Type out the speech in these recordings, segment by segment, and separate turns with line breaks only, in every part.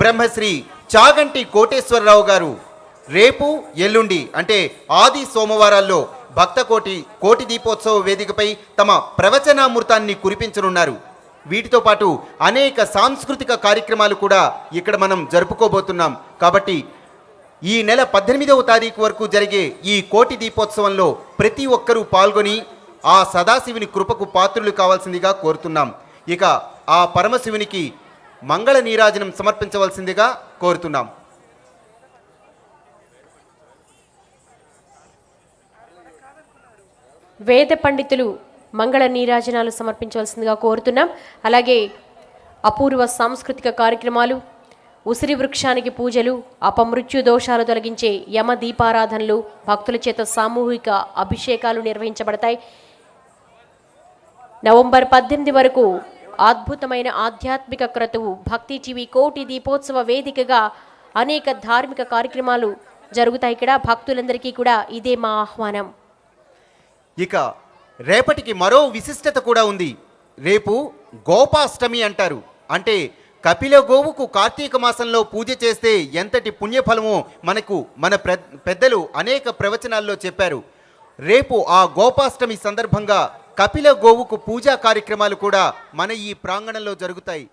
బ్రహ్మశ్రీ చాగంటి కోటేశ్వరరావు గారు రేపు ఎల్లుండి అంటే ఆది సోమవారాల్లో భక్త కోటి దీపోత్సవ వేదికపై తమ ప్రవచనామృతాన్ని కురిపించనున్నారు. వీటితో పాటు అనేక సాంస్కృతిక కార్యక్రమాలు కూడా ఇక్కడ మనం జరుపుకోబోతున్నాం. కాబట్టి ఈ నెల 18వ తారీఖు వరకు జరిగే ఈ కోటి దీపోత్సవంలో ప్రతి ఒక్కరూ పాల్గొని ఆ సదాశివుని కృపకు పాత్రులు కావాల్సిందిగా కోరుతున్నాం. ఇక ఆ పరమశివునికి మంగళ నీరాజనం సమర్పించవలసిందిగా కోరుతున్నాం.
వేద పండితులు మంగళ నీరాజనాలు సమర్పించవలసిందిగా కోరుతున్నాం. అలాగే అపూర్వ సాంస్కృతిక కార్యక్రమాలు, ఉసిరి వృక్షానికి పూజలు, అపమృత్యు దోషాలు తొలగించే యమ దీపారాధనలు, భక్తుల చేత సామూహిక అభిషేకాలు నిర్వహించబడతాయి. నవంబర్ 18 వరకు అద్భుతమైన ఆధ్యాత్మిక క్రతువు భక్తి టీవీ కోటి దీపోత్సవ వేదికగా అనేక ధార్మిక కార్యక్రమాలు జరుగుతాయి. ఇక్కడ భక్తులందరికీ కూడా ఇదే మా ఆహ్వానం.
ఇక రేపటికి మరో విశిష్టత కూడా ఉంది. రేపు గోపాష్టమి అంటారు. అంటే కపిల గోవుకు కార్తీక మాసంలో పూజ చేస్తే ఎంతటి పుణ్యఫలమో మన పెద్దలు అనేక ప్రవచనాల్లో చెప్పారు. రేపు ఆ గోపాష్టమి సందర్భంగా కపిల గోవుకు పూజా కార్యక్రమాలు కూడా మన ఈ ప్రాంగణంలో జరుగుతాయి.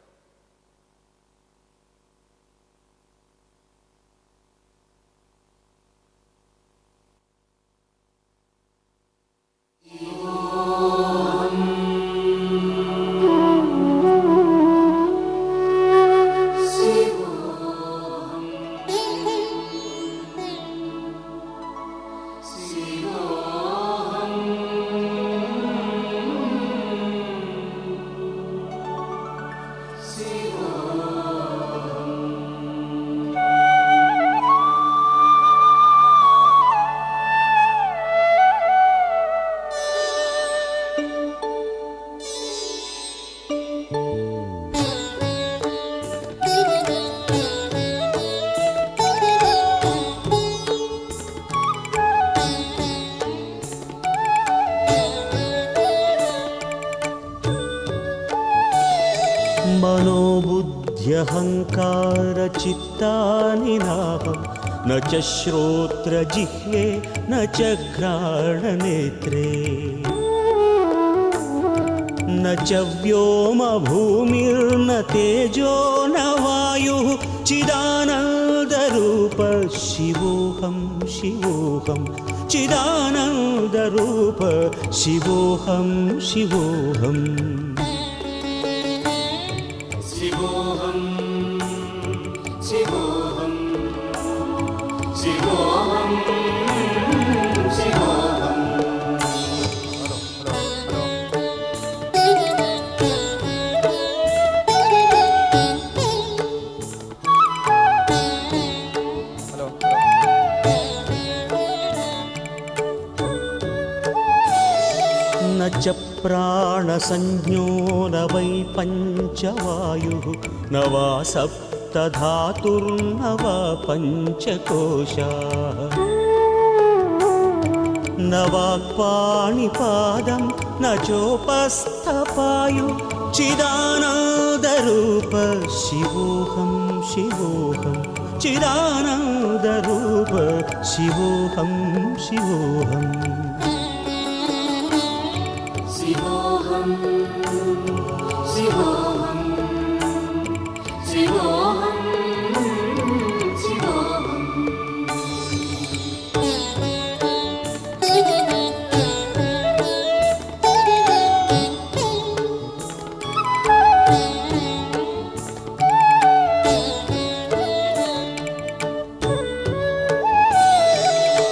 मनोबुद्ध्यहङ्कारचित्तानि नाहं न च श्रोत्रजिह्वे न च घ्राणनेत्रे न च व्योमभूमिर्न तेजो न वायुः चिदानन्दरूप शिवोऽहं शिवोऽहं चिदानन्दरूप शिवोऽहं शिवोऽहम्
शिवोऽहं शिवोऽहं शिवोऽहं शिवोऽहं
न च प्राणसंज्ञो न वै पञ्चवायुः न वा सप्तधातुर्न वा पञ्चकोशाः न वाक्पाणिपादं न चोपस्थपायु चिदानन्दरूप शिवोऽहं शिवोऽहं चिदानन्दरूप शिवोऽहं शिवोऽहम्
शिवोऽहं शिवोऽहं शिवोऽहं शिवोऽहम्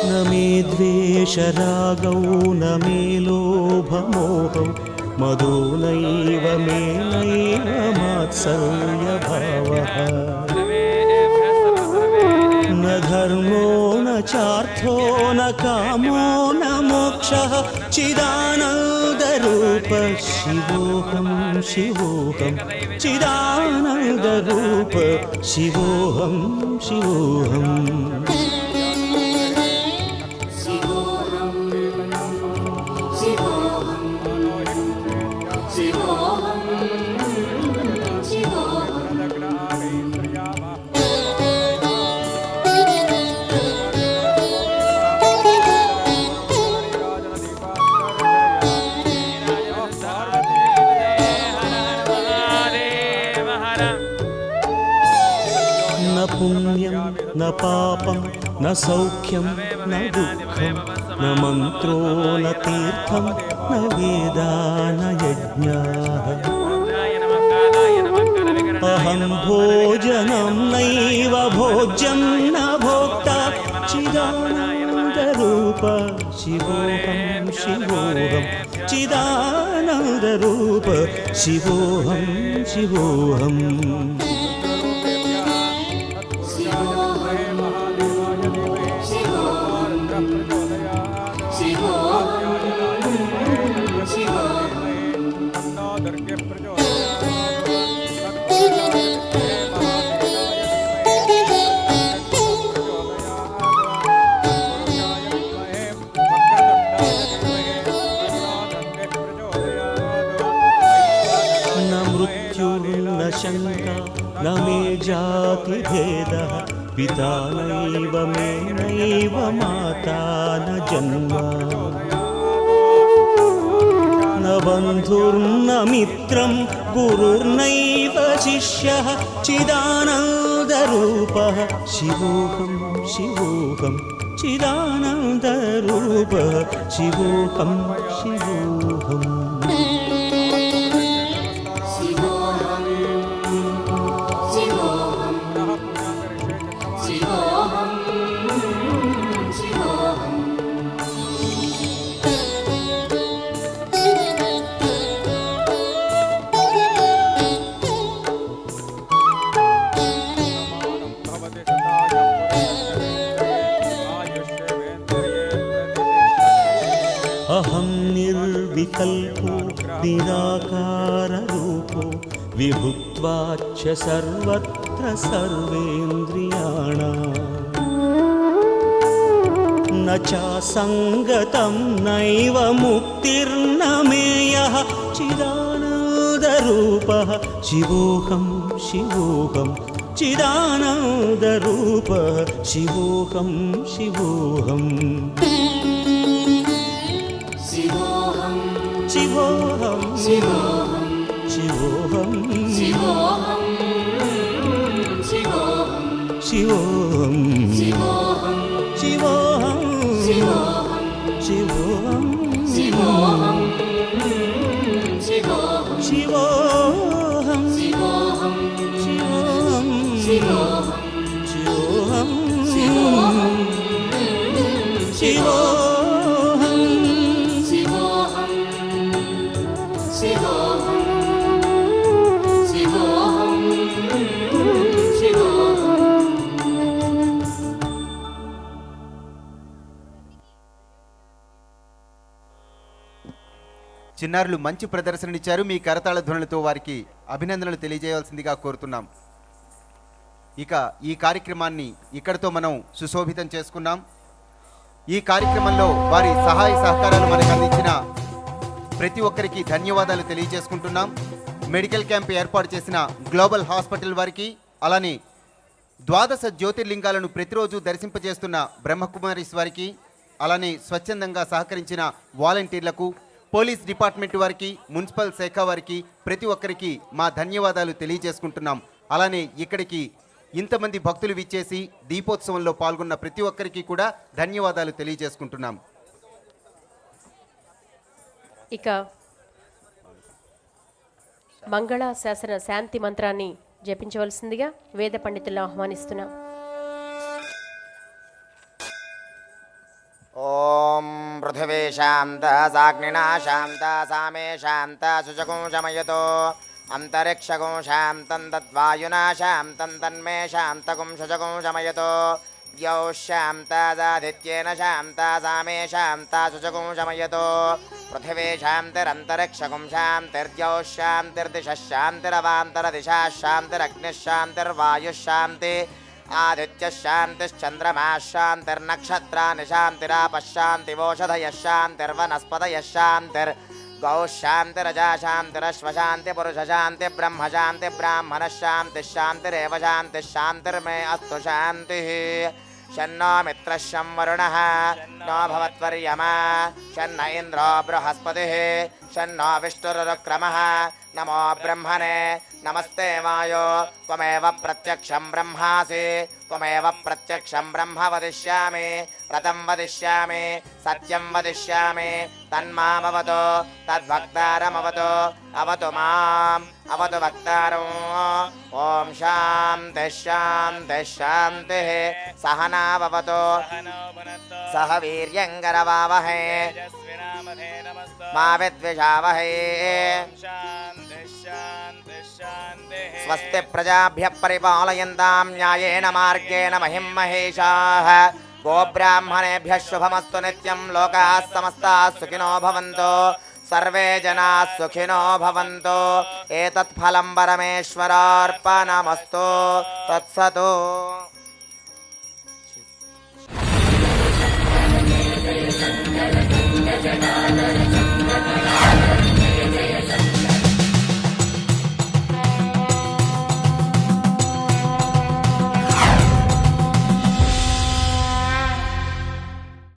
न मे द्वेषरागौ न मे लोभमोहौ मदो नैव मे नैव मात्सर्यभावः न धर्मो न चार्थो न कामो न मोक्षः चिदानन्दरूप शिवोऽहं शिवोऽहं चिदानन्दरूप शिवोऽहं शिवोऽहम्
शिवोऽहं शिवोऽहं शिवोऽहं
न पुण्यं न पापं न सौख्यं न दुःखं न मन्त्रो न तीर्थं न वेदा न यज्ञाः अहं भोजनं नैव भोज्यं न भोक्ता चिदानन्दरूप शिवोऽहं शिवोऽहं चिदानन्दरूप शिवोऽहं शिवोऽहम् शङ्का न मे जातिभेदः पिता नैव मे नैव माता न जन्म न बन्धुर्न मित्रं गुरुर्नैव शिष्यः चिदानन्दरूपः शिवोऽहं शिवोऽहं चिदानन्दरूपः शिवोऽहं शिवोऽहम् अहं निर्विकल्पो निराकाररूपो विभुक्त्वाच्च सर्वत्र सर्वेन्द्रियाणाम् न चासङ्गतं नैव मुक्तिर्न मेयः चिदानन्दरूपः शिवोऽहं शिवोऽहं चिदानन्दरूपः शिवोऽहं शिवोऽहम् शिवोऽहं शिवोऽहं शिवोऽहं शिवोऽहं शिवोऽहं शिवोऽहं शिवोऽहं शिवोऽहं शिवोऽहं शिवोऽहं शिवोऽहं शिवोऽहं शिवोऽहं शिवोऽहं
చిన్నారులు మంచి ప్రదర్శననిచ్చారు. మీ కరతాళ ధ్వనులతో వారికి అభినందనలు తెలియజేయవలసిందిగా కోరుతున్నాం. ఇక ఈ కార్యక్రమాన్ని ఇక్కడితో మనం సుశోభితం చేసుకున్నాం. ఈ కార్యక్రమంలో వారి సహాయ సహకారాలు మనకు అందించిన ప్రతి ఒక్కరికి ధన్యవాదాలు తెలియజేసుకుంటున్నాం. మెడికల్ క్యాంప్ ఏర్పాటు చేసిన గ్లోబల్ హాస్పిటల్ వారికి, అలానే ద్వాదశ జ్యోతిర్లింగాలను ప్రతిరోజు దర్శింపజేస్తున్న బ్రహ్మకుమారీస్ వారికి, అలానే స్వచ్ఛందంగా సహకరించిన వాలంటీర్లకు, పోలీస్ డిపార్ట్మెంట్ వారికి, మున్సిపల్ శాఖ వారికి, ప్రతి ఒక్కరికి మా ధన్యవాదాలు తెలియజేసుకుంటున్నాం. అలానే ఇక్కడికి ఇంతమంది భక్తులు విచ్చేసి దీపోత్సవంలో పాల్గొన్న ప్రతి ఒక్కరికి కూడా ధన్యవాదాలు తెలియజేసుకుంటున్నాం.
ఇక మంగళ శాసన శాంతి మంత్రాన్ని జపించవలసిందిగా వేద పండితులను ఆహ్వానిస్తున్నాం.
ఓం పృథివీ శాంత సాగ్నినా శాంత సామే శాంత శుచకం శమయతో అంతరిక్షకం శాంతం తద్వాయునా శాంతం తన్మే శాంతకం శుచకం శమయతో ద్యౌ శాంత సాదిత్యేన శాంత సామే శాంత శుచకం శమయతో పృథివీ శాంతిరంతరిక్షకం శాంతిర్ద్యౌ శాంతిర్దిశః శాంతిరవాంతరదిశా శాంతిరగ్నిః శాంతిర్వాయుః శాంతి ఆదిత్యః శాంతిశ్చంద్రమాః శాంతిర్నక్షత్రాణి శాంతిరాపః శాంతివోషధయః శాంతిర్వనస్పతయః శాంతిర్గౌః శాంతిరజా శాంతిరశ్వ శాంతి పురుష శాంతి బ్రహ్మ శాంతి బ్రాహ్మణः శాంతిः శాంతిరేవ శాంతిः శాంతిర్మే అస్తు శాంతిः. షన్నో మిత్రः శం వరుణः నో భవత్వర్యమా షన్న ఇంద్రో బృహస్పతిः షన్నో విష్ణురుక్రమः నమో బ్రహ్మణే नमस्ते वायो त्वमेव प्रत्यक्षं ब्रह्मासि त्वमेव प्रत्यक्षं ब्रह्म वदिष्यामि व्रतं वदिष्यामि सत्यं वदिष्यामि तन्मामवतु तद्भक्तारमवतु अवतु माम् अवतु वक्तारम् ॐ शान्तिः शान्तिः शान्तिः सहनाववतु सह वीर्यङ्करवावहै मा विद्विषावहै स्वस्ति प्रजाभ्यः परिपालयन्तां न्यायेन मार्गेण महिं महेशाः गोब्राह्मणेभ्यः शुभमस्तु नित्यं लोकाः समस्ताः सुखिनो भवन्तु सर्वे जनाः सुखिनो भवन्तु एतत् फलं परमेश्वरार्पणमस्तु तत्सतु।